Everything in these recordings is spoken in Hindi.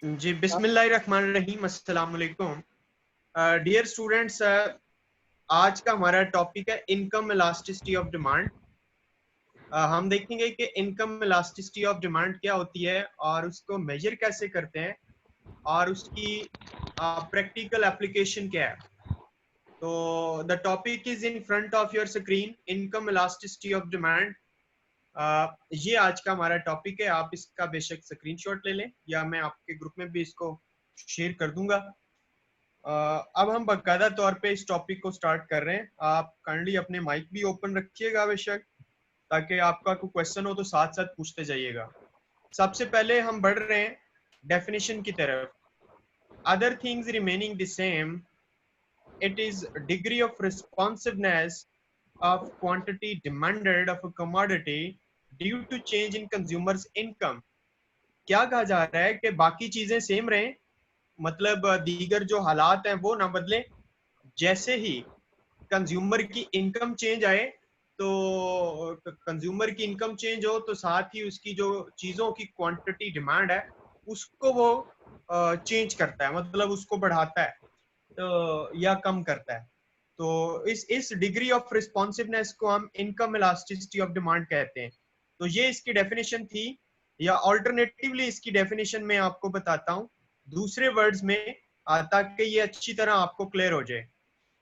जी बिस्मिल्लाहिर्रहमानिर्रहीम, अस्सलाम वालेकुम। डियर स्टूडेंट्स, आज का हमारा टॉपिक है इनकम इलास्टिसिटी ऑफ डिमांड। हम देखेंगे कि इनकम इलास्टिसिटी ऑफ डिमांड क्या होती है और उसको मेजर कैसे करते हैं और उसकी प्रैक्टिकल एप्लीकेशन क्या है। तो the topic is in front of your screen, income elasticity of demand. ये आज का हमारा टॉपिक है। आप इसका बेशक स्क्रीनशॉट ले लें या मैं आपके ग्रुप में भी इसको शेयर कर दूंगा। अब हम बाकायदा तौर पे इस टॉपिक को स्टार्ट कर रहे हैं। आप काइंडली अपने माइक भी ओपन रखिएगा बेशक, ताकि आपका कोई क्वेश्चन हो तो साथ साथ पूछते जाइएगा। सबसे पहले हम बढ़ रहे हैं डेफिनेशन की तरफ। Other things remaining the same, it is degree of responsiveness of quantity demanded of a commodity due to change in consumers income। क्या कहा जा रहा है कि बाकी चीजें सेम रहें, मतलब दीगर जो हालात हैं वो ना बदले। जैसे ही कंज्यूमर की इनकम चेंज आए, तो कंज्यूमर की इनकम चेंज हो तो साथ ही उसकी जो चीजों की क्वांटिटी डिमांड है उसको वो चेंज करता है, मतलब उसको बढ़ाता है तो या कम करता है। तो इस डिग्री ऑफ रिस्पॉन्सिवनेस को हम इनकम इलास्टिसिटी ऑफ डिमांड कहते हैं। तो ये इसकी डेफिनेशन थी, या ऑल्टरनेटिवली इसकी डेफिनेशन में आपको बताता हूँ दूसरे वर्ड्स में, ताकि ये अच्छी तरह आपको क्लियर हो जाए।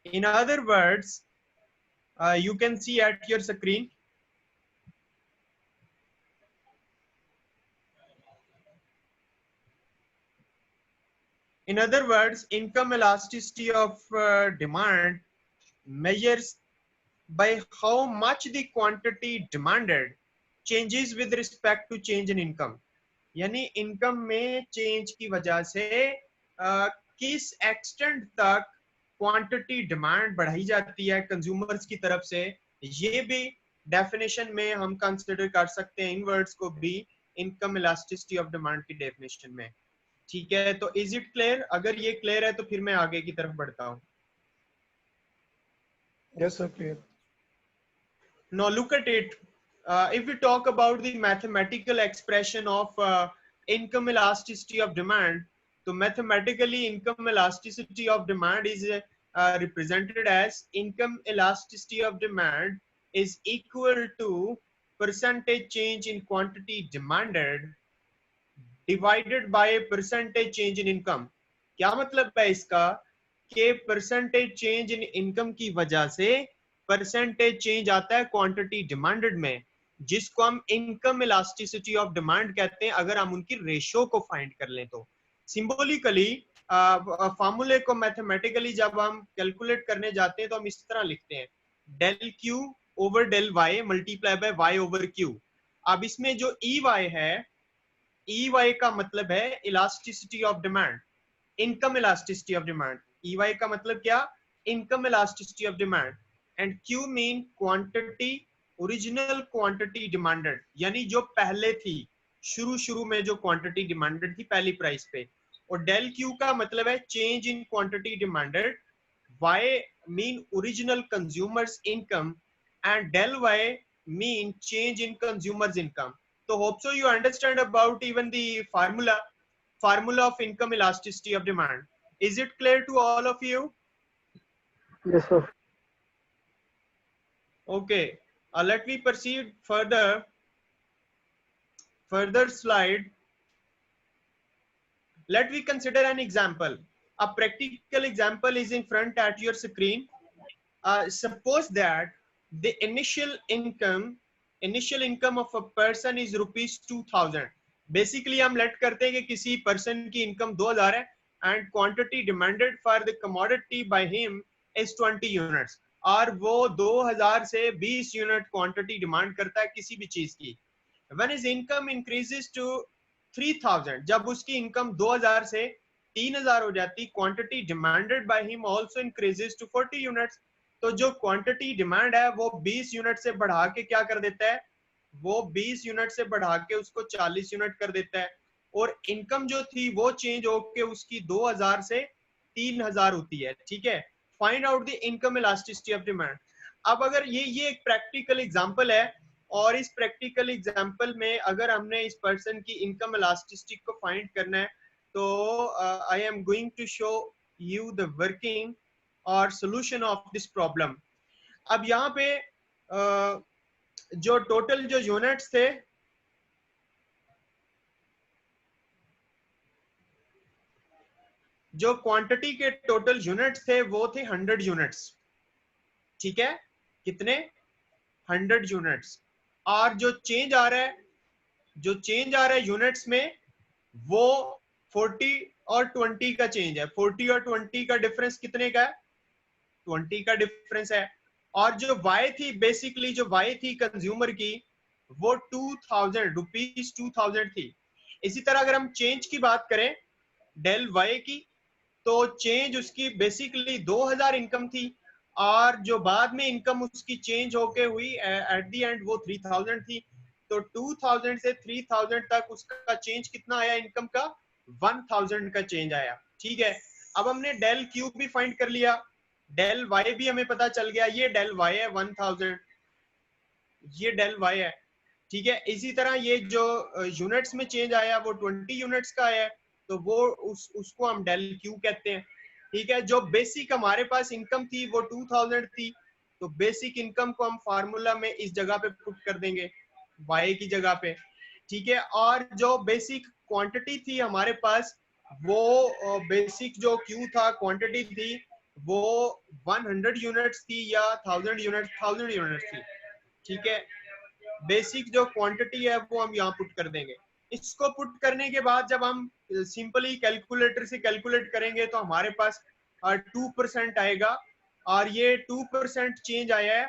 In other words, you can see at your screen, in other words, income elasticity of demand measures by how much the quantity demanded changes with respect to change in income। यानी इनकम में चेंज की वजह से किस एक्सटेंट तक क्वांटिटी डिमांड बढ़ाई जाती है कंज्यूमर्स की तरफ से, ये भी डेफिनेशन में हम कंसिडर कर सकते हैं इन वर्ड्स को भी इनकम इलास्टिसिटी ऑफ डिमांड की डेफिनेशन में। ठीक है, तो इज इट क्लियर? अगर ये क्लियर है तो फिर मैं आगे की तरफ बढ़ता हूँ। Yes, sir, clear. Now look at it. If we talk about the mathematical expression of income elasticity of demand, so mathematically income elasticity of demand is represented as income elasticity of demand is equal to percentage change in quantity demanded divided by percentage change in income। क्या मतलब है इसका कि परसेंटेज चेंज इन इनकम की वजह से परसेंटेज चेंज आता है क्वांटिटी डिमांडेड में, जिसको हम इनकम इलास्टिसिटी ऑफ डिमांड कहते हैं अगर हम उनकी रेशियो को फाइंड कर लें तो। सिंबॉलिकली फॉर्मूले को मैथमेटिकली जब हम कैलकुलेट करने जाते हैं तो हम इस तरह लिखते हैं, del Q over del Y multiply by Y over Q. अब इसमें जो ई वाई है, EY का मतलब है elasticity of demand, income elasticity of demand. EY का मतलब क्या? Income elasticity of demand. And Q mean quantity, original quantity demanded, यानी जो पहले थी, शुरू में जो क्वांटिटी डिमांडेड थी पहली प्राइस पे। और डेल Q का मतलब है change in quantity demanded. Y mean original consumers income and del Y mean change in consumers income। So hope so you understand about even the formula of income elasticity of demand। Is it clear to all of you? Yes, sir. Okay, let me proceed further slide. Let me consider an example. A practical example is in front at your screen. Suppose that the initial income of a person is rupees 2000। Basically हम लेट करते हैं कि किसी पर्सन की इनकम 2000 है and quantity demanded for the commodity by him is 20 units, और वो 2000 से 20 यूनिट क्वांटिटी डिमांड करता है किसी भी चीज की। When his income increases to 3000, जब उसकी इनकम 2000 से 3000 हो जाती, quantity demanded by him also increases to 40 units. तो जो क्वांटिटी डिमांड है वो 20 यूनिट से बढ़ा के क्या कर देता है, वो 20 यूनिट से बढ़ा के उसको 40 यूनिट कर देता है। और इनकम जो थी वो चेंज होके उसकी 2000 से 3000 होती है। ठीक है, find out the income elasticity of demand. अब अगर ये एक प्रैक्टिकल एग्जांपल है, और इस प्रैक्टिकल एग्जांपल में अगर हमने इस पर्सन की इनकम इलास्टिसिटी को फाइंड करना है तो I am going to show you the working और सोल्यूशन ऑफ दिस प्रॉब्लम। अब यहाँ पे जो टोटल जो यूनिट्स थे, जो क्वांटिटी के टोटल यूनिट्स थे वो थे 100 यूनिट्स। ठीक है, कितने? 100 यूनिट्स। और जो चेंज आ रहा है, जो चेंज आ रहा है यूनिट्स में, वो 40 और 20 का चेंज है। 40 और 20 का डिफरेंस कितने का है? 20 का डिफरेंस है। और जो वाई थी, बेसिकली जो वाई थी कंज्यूमर की, वो 2000 रुपीज 2000 थी। इसी तरह अगर हम चेंज की बात करें डेल वाई की, तो चेंज उसकी बेसिकली 2000 इनकम थी, और जो बाद में इनकम उसकी चेंज होके हुई एट द एंड वो 3000 थी। तो 2000 से 3000 तक उसका चेंज कितना आया इनकम का? 1000 का चेंज आया। ठीक है, अब हमने डेल क्यू भी फाइंड कर लिया, डेल वाई भी हमें पता चल गया, ये डेल वाई है 1000, ये डेल वाई है। ठीक है, इसी तरह ये जो यूनिट्स में चेंज आया वो 20 यूनिट्स का है, तो वो उसको हम डेल क्यू कहते हैं। ठीक है, जो बेसिक हमारे पास इनकम थी वो 2000 थी, तो बेसिक इनकम को हम फार्मूला में इस जगह पे पुट कर देंगे, वाई की जगह पे। ठीक है, और जो बेसिक क्वांटिटी थी हमारे पास, वो बेसिक जो क्यू था, क्वांटिटी थी वो 100 यूनिट्स थी या 1000 यूनिट्स थी। ठीक है, बेसिक जो क्वांटिटी है वो हम यहाँ पुट कर देंगे। इसको पुट करने के बाद जब हम सिंपली कैलकुलेटर से कैलकुलेट करेंगे तो हमारे पास 2% आएगा, और ये 2% चेंज आया है।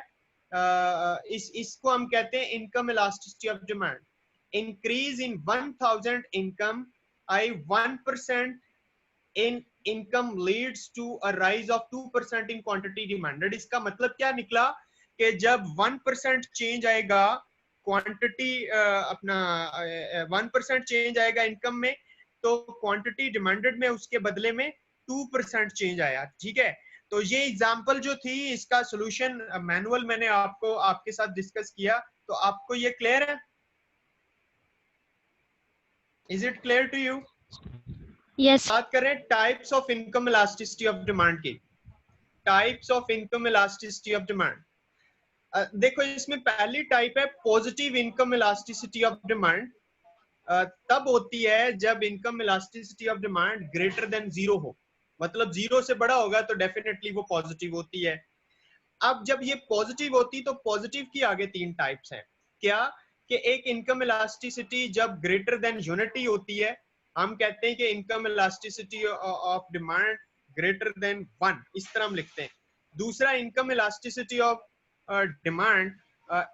इसको हम कहते हैं income elasticity of demand. Increase in 1000 income, I 1% in income leads to a rise of 2% in quantity demanded। इसका मतलब क्या निकला कि जब 1% चेंज आएगा क्वांटिटी, अपना 1% चेंज आएगा इनकम में, तो क्वांटिटी डिमांडेड में उसके बदले में 2% चेंज आया। ठीक है, तो ये एग्जांपल जो थी, इसका सॉल्यूशन मैनुअल मैंने आपको आपके साथ डिस्कस किया, तो आपको ये क्लियर है? Is it clear to you? Yes. बात करें types of income elasticity of demand की। Types of income elasticity of demand, देखो इसमें पहली टाइप है positive income elasticity of demand. तब होती है जब income elasticity of demand greater than zero हो, मतलब जीरो से बड़ा होगा तो डेफिनेटली वो पॉजिटिव होती है। अब जब ये पॉजिटिव होती, तो पॉजिटिव की आगे तीन टाइप्स हैं। क्या? कि एक इनकम इलास्टिसिटी जब ग्रेटर देन यूनिटी होती है, हम कहते हैं कि income elasticity of demand greater than 1, इस तरह हम लिखते हैं। दूसरा, income elasticity of demand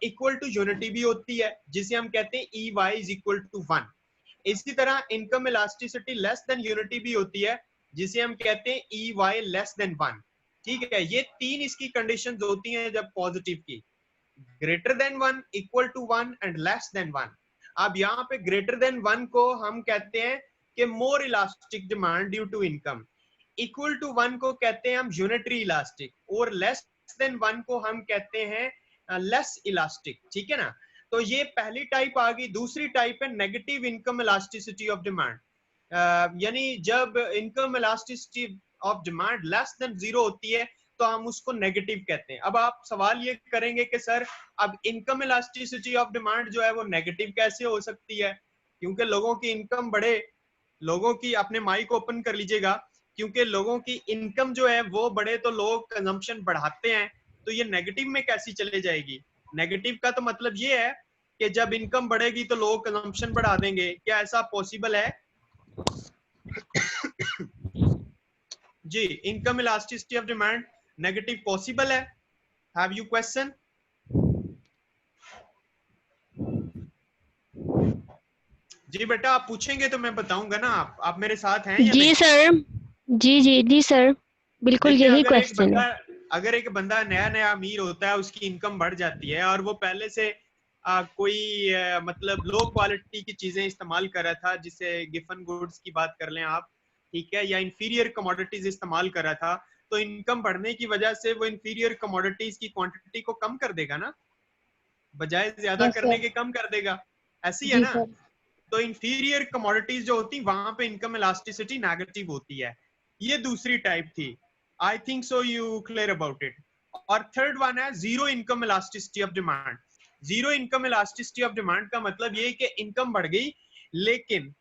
equal to unity भी होती है, जिसे हम कहते हैं E Y is equal to 1। इसी तरह income elasticity less than unity भी होती है, जिसे हम कहते हैं ई वाई लेस देन 1। ठीक है, ये तीन इसकी कंडीशंस होती हैं जब पॉजिटिव की, greater than 1, equal to 1 and less than 1। अब यहाँ पे ग्रेटर देन 1 को हम कहते हैं कि more elastic demand due to income, equal to 1 को कहते हैं हम यूनिटरी इलास्टिक, और लेस देन 1 को हम कहते हैं लेस इलास्टिक। ठीक है ना, तो ये पहली टाइप आ गई। दूसरी टाइप है negative income elasticity of demand, यानी जब income elasticity of demand less than zero होती है तो हम उसको नेगेटिव कहते हैं। अब आप सवाल ये करेंगे कि सर अब इनकम इलास्टिसिटी ऑफ डिमांड जो है वो नेगेटिव कैसे हो सकती है? क्योंकि लोगों की इनकम बढ़े, लोगों की, अपने माइक ओपन कर लीजिएगा, क्योंकि लोगों की इनकम जो है वो बढ़े तो लोग कंजम्पशन बढ़ाते हैं, तो ये नेगेटिव में कैसी चले जाएगी? नेगेटिव का तो मतलब ये है कि जब इनकम बढ़ेगी तो लोग कंजम्पशन बढ़ा देंगे। क्या ऐसा पॉसिबल है? जी, income elasticity of demand negative possible है? Have you question? जी बेटा, आप पूछेंगे तो मैं बताऊंगा ना। आप मेरे साथ हैं या जी नहीं? सर, जी सर, बिल्कुल देखिए, यही क्वेश्चन है। अगर एक बंदा नया नया अमीर होता है, उसकी इनकम बढ़ जाती है और वो पहले से कोई मतलब लो क्वालिटी की चीजें इस्तेमाल कर रहा था, जिसे गिफन गुड्स की बात कर लें आप, ठीक है, या इंफीरियर कमोडिटीज इस्तेमाल कर रहा था, तो इनकम बढ़ने की वजह से वो इंफीरियर कमोडिटीज की क्वांटिटी को कम कर देगा ना, बजाय ज्यादा यस करने सर। के कम कर देगा। ऐसी है जी ना? सर। तो इंफीरियर कमोडिटीज जो होती वहां पे इनकम इलास्टिसिटी नेगेटिव होती है। ये दूसरी टाइप थी। I think so you clear about it. और थर्ड वन है zero income elasticity of demand. Zero income elasticity of demand का मतलब ये कि इनकम बढ़ गई लेकिन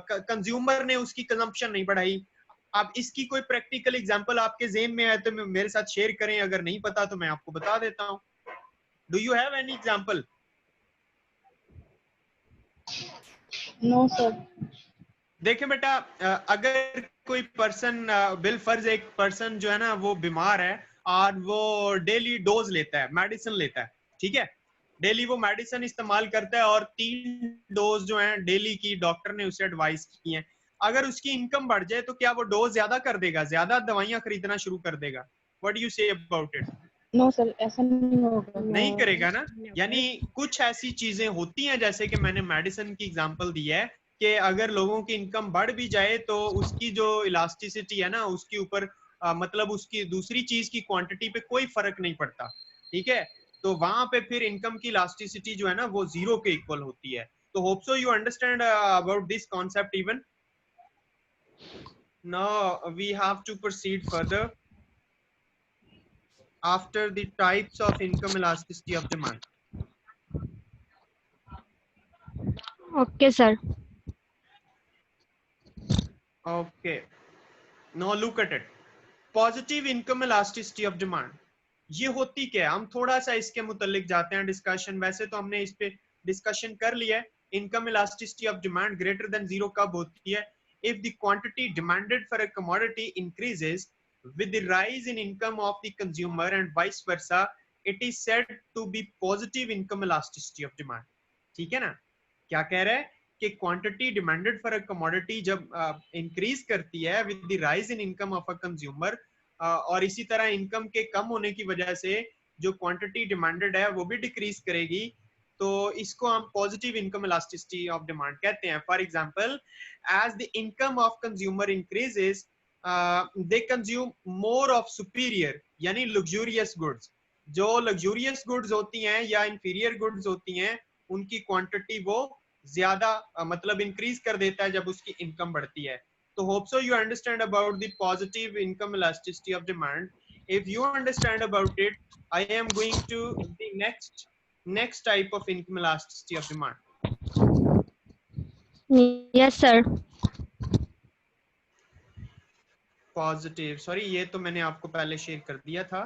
कंज्यूमर ने उसकी कंजम्पशन नहीं बढ़ाई। अब इसकी कोई प्रैक्टिकल एग्जांपल आपके ज़हन में है तो मेरे साथ शेयर करें, अगर नहीं पता तो मैं आपको बता देता हूं। Do you have any example? No sir. देखिए बेटा, अगर कोई पर्सन बिल फर्ज एक पर्सन जो है ना वो बीमार है और वो डेली डोज लेता है, मेडिसिन लेता है, ठीक है, डेली वो मेडिसिन इस्तेमाल करता है और 3 डोज जो है डेली की डॉक्टर ने उसे एडवाइस की है। अगर उसकी इनकम बढ़ जाए तो क्या वो डोज ज्यादा कर देगा, ज्यादा दवाइयां खरीदना शुरू कर देगा? What do you say about it? No sir, ऐसा नहीं होगा। नहीं करेगा ना। यानी कुछ ऐसी चीजें होती हैं, जैसे कि मैंने मेडिसिन की एग्जांपल दी है कि अगर लोगों की इनकम बढ़ भी जाए तो उसकी जो इलास्टिसिटी है ना उसके ऊपर मतलब उसकी दूसरी चीज की क्वांटिटी पे कोई फर्क नहीं पड़ता, ठीक है। तो वहां पे फिर इनकम की इलास्टिसिटी जो है ना वो जीरो के इक्वल होती है। तो hope so you understand about this concept. Even now we have to proceed further after the types of income elasticity of demand. Okay sir. Okay, now look at it. Positive income elasticity of demand. ये होती क्या है? हम थोड़ा सा इसके मुतालिक जाते हैं डिस्कशन। वैसे तो हमने इस पे डिस्कशन कर लिया है। Income elasticity of demand greater than zero कब होती है? If the quantity demanded for a commodity increases with the rise in income of the consumer and vice versa, it is said to be positive income elasticity of demand. ठीक है ना? क्या कह रहा है कि quantity demanded for a commodity जब इंक्रीज करती है with the rise in income of a consumer, और इसी तरह इनकम के कम होने की वजह से जो क्वांटिटी डिमांडेड है वो भी डिक्रीज करेगी, तो इसको हम positive income elasticity of demand कहते हैं। For example, as the income of consumer increases they consume more of superior यानी लग्जूरियस गुड्स। जो लग्जूरियस गुड्स होती हैं या इंफीरियर गुड्स होती हैं उनकी क्वांटिटी वो ज्यादा मतलब इंक्रीज कर देता है जब उसकी इनकम बढ़ती है। तो hope so you understand about the positive income elasticity of demand. If you understand about it, I am going to the next type of income elasticity of demand. Yes sir. Positive, sorry ये तो मैंने आपको पहले शेयर कर दिया था।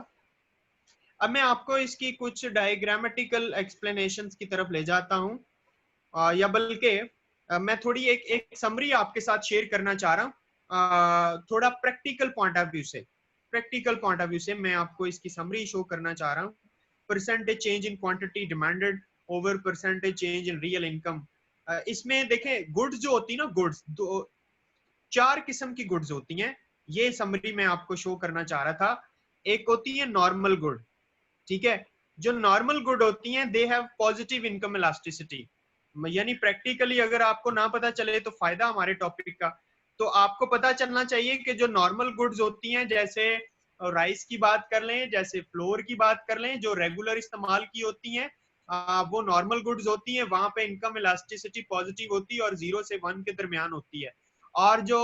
अब मैं आपको इसकी कुछ डायग्रामेटिकल एक्सप्लेनेशंस की तरफ ले जाता हूं, या बल्कि मैं थोड़ी एक समरी आपके साथ शेयर करना चाह रहा हूँ, थोड़ा प्रैक्टिकल पॉइंट ऑफ व्यू से। प्रैक्टिकल पॉइंट ऑफ व्यू से मैं आपको इसकी समरी शो करना चाह रहा हूँ। Percentage change in quantity demanded over percentage change in real income. इसमें देखें गुड्स जो होती है ना, गुड्स दो 4 किस्म की गुड्स होती हैं। ये समरी मैं आपको शो करना चाह रहा था। एक होती है नॉर्मल गुड, ठीक है। जो नॉर्मल गुड होती हैं they have positive income elasticity. यानी प्रैक्टिकली अगर आपको ना पता चले तो फायदा हमारे टॉपिक का। तो आपको पता चलना चाहिए कि जो नॉर्मल गुड्स होती हैं, जैसे राइस की बात कर लें, जैसे फ्लोर की बात कर लें, जो रेगुलर इस्तेमाल की होती हैं, वो नॉर्मल गुड्स होती हैं। वहां पे इनकम इलास्टिसिटी पॉजिटिव होती है और 0 से 1 के दरमियान होती है। और जो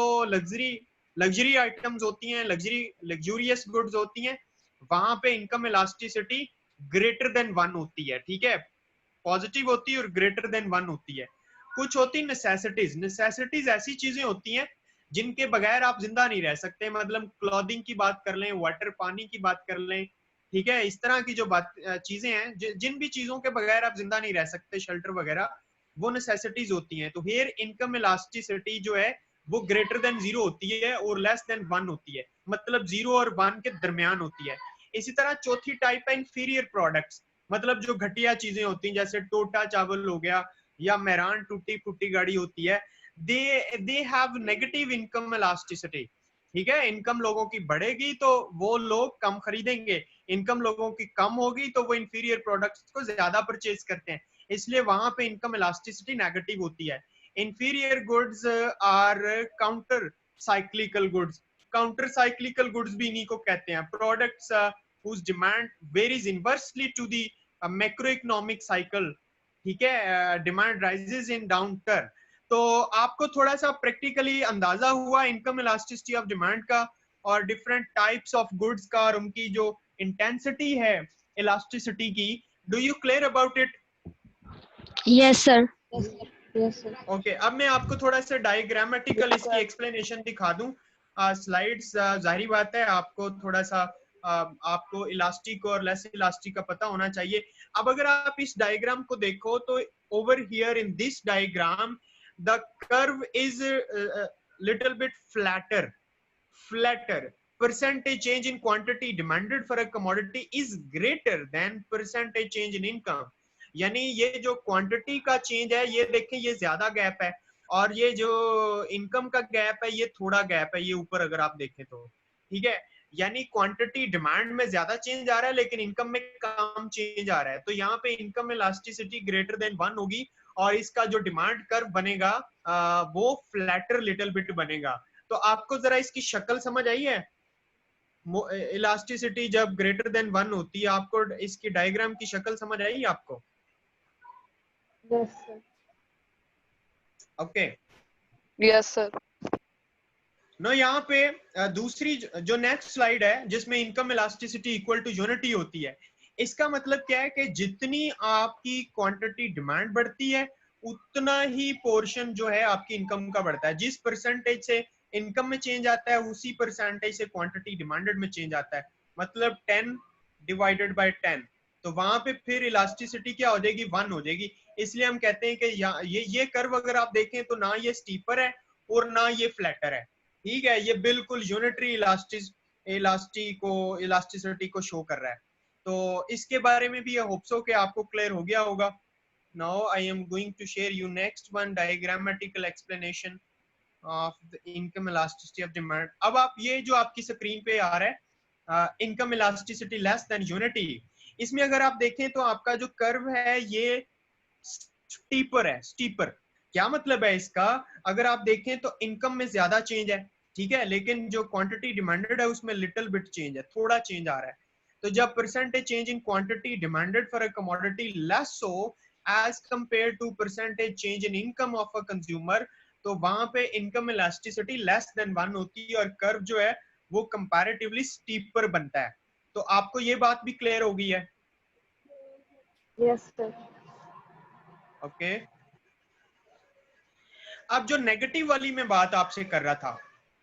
लग्जरी आइटम्स होती हैं, लग्जूरियस गुड्स होती हैं, वहां पे इनकम इलास्टिसिटी ग्रेटर देन 1 होती है, ठीक है। पॉजिटिव होती है और ग्रेटर देन 1 होती है। कुछ होती है नेसेसिटीज। नेसेसिटीज ऐसी चीजें होती हैं जिनके बगैर आप जिंदा नहीं रह सकते। मतलब क्लॉथिंग की बात कर लें, वाटर पानी की बात कर लें, ठीक है। इस तरह की जो बात चीजें हैं जिन भी चीजों के बगैर आप जिंदा नहीं रह सकते, शेल्टर वगैरह, वो नेसेसिटीज होती हैं। तो हियर इनकम इलास्टिसिटी जो है वो ग्रेटर देन 0 होती है और लेस देन 1 होती है, मतलब 0 और 1 के दरमियान होती है। इसी तरह चौथी टाइप है इंफीरियर प्रोडक्ट्स, मतलब जो घटिया चीजें होती हैं, जैसे टोटा चावल हो गया या मेहरान टूटी फूटी गाड़ी होती है। They have negative income elasticity, ठीक है। इनकम लोगों की बढ़ेगी तो वो लोग कम खरीदेंगे, इनकम लोगों की कम होगी तो वो इंफीरियर प्रोडक्ट्स को ज्यादा परचेज करते हैं, इसलिए वहां पे इनकम इलास्टिसिटी नेगेटिव होती है। Inferior goods are counter cyclical goods. Counter cyclical goods भी इन्हीं को कहते हैं। Products whose demand varies inversely to the macroeconomic cycle, ठीक है, demand rises in down turn. तो आपको थोड़ा सा प्रैक्टिकली अंदाजा हुआ इनकम इलास्टिसिटी ऑफ डिमांड का और डिफरेंट टाइप्स ऑफ गुड्स का और उनकी जो इंटेंसिटी है इलास्टिसिटी की। Do you clear about it? Yes, sir. Yes, sir. Yes, sir. Okay, अब मैं आपको थोड़ा सा डायग्रामेटिकल इसकी एक्सप्लेनेशन दिखा दूं। स्लाइड्स जाहिर बात है आपको थोड़ा सा आपको इलास्टिक और लेस इलास्टिक का पता होना चाहिए। अब अगर आप इस डायग्राम को देखो तो over here in this diagram the curve is little bit flatter. Percentage change in quantity demanded for a commodity is greater than percentage change in income. यानी ये जो क्वांटिटी का चेंज है ये देखें ये ज्यादा गैप है और ये जो इनकम का गैप है ये थोड़ा गैप है, ये ऊपर अगर आप देखें तो ठीक है। यानी क्वांटिटी डिमांड में ज्यादा चेंज आ रहा है लेकिन इनकम में कम चेंज आ रहा है। तो यहाँ पे इनकम इलास्टिसिटी ग्रेटर देन 1 होगी और इसका जो डिमांड कर्व बनेगा वो फ्लैटर लिटिल बिट बनेगा। तो आपको जरा इसकी शक्ल समझ आई है? इलास्टिसिटी जब ग्रेटर देन 1 होती है आपको इसकी डायग्राम की शक्ल समझ आई आपको? Yes, sir. Okay, yes sir. No यहाँ पे दूसरी जो नेक्स्ट स्लाइड है जिसमें income elasticity equal to unity होती है, इसका मतलब क्या है कि जितनी आपकी क्वांटिटी डिमांड बढ़ती है उतना ही पोर्शन जो है आपकी इनकम का बढ़ता है। जिस परसेंटेज से इनकम में चेंज आता है उसी परसेंटेज से क्वांटिटी डिमांडेड में चेंज आता है। मतलब 10 डिवाइडेड बाय 10, तो वहां पे फिर इलास्टिसिटी क्या हो जाएगी? 1 हो जाएगी। इसलिए हम कहते हैं कि ये कर्व अगर आप देखें तो ना ये स्टीपर है और ना ये फ्लैटर है, ठीक है। ये बिल्कुल यूनिटरी इलास्टिसिटी को शो कर रहा है। तो इसके बारे में भी होप सो कि आपको क्लियर हो गया होगा। Now I am going to share you next one diagrammatical explanation of the income elasticity of demand. अब आप ये जो आपकी स्क्रीन पे आ रहा है income elasticity less than unity, इसमें अगर आप देखें तो आपका जो कर्व है ये स्टीपर है। स्टीपर क्या मतलब है इसका? अगर आप देखें तो इनकम में ज्यादा चेंज है, ठीक है, लेकिन जो क्वांटिटी डिमांडेड है उसमें लिटिल बिट चेंज है, थोड़ा चेंज आ रहा है। तो जब percentage change in quantity demanded for a commodity less so as compare to percentage change in income of a consumer, तो वहां पे इनकम इलास्टिसिटी लेस देन 1 होती है और कर्व जो है वो कंपैरेटिवली स्टीपर बनता है। तो आपको ये बात भी क्लियर हो गई है? Yes, sir. ओके, अब जो नेगेटिव वाली मैं बात आपसे कर रहा था,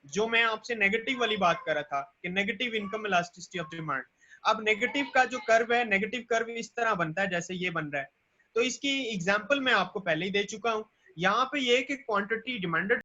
जो मैं आपसे नेगेटिव वाली बात कर रहा था कि negative income elasticity of demand, अब नेगेटिव का जो कर्व है, नेगेटिव कर्व इस तरह बनता है जैसे ये बन रहा है। तो इसकी एग्जांपल मैं आपको पहले ही दे चुका हूं। यहाँ पे ये कि क्वांटिटी डिमांडेड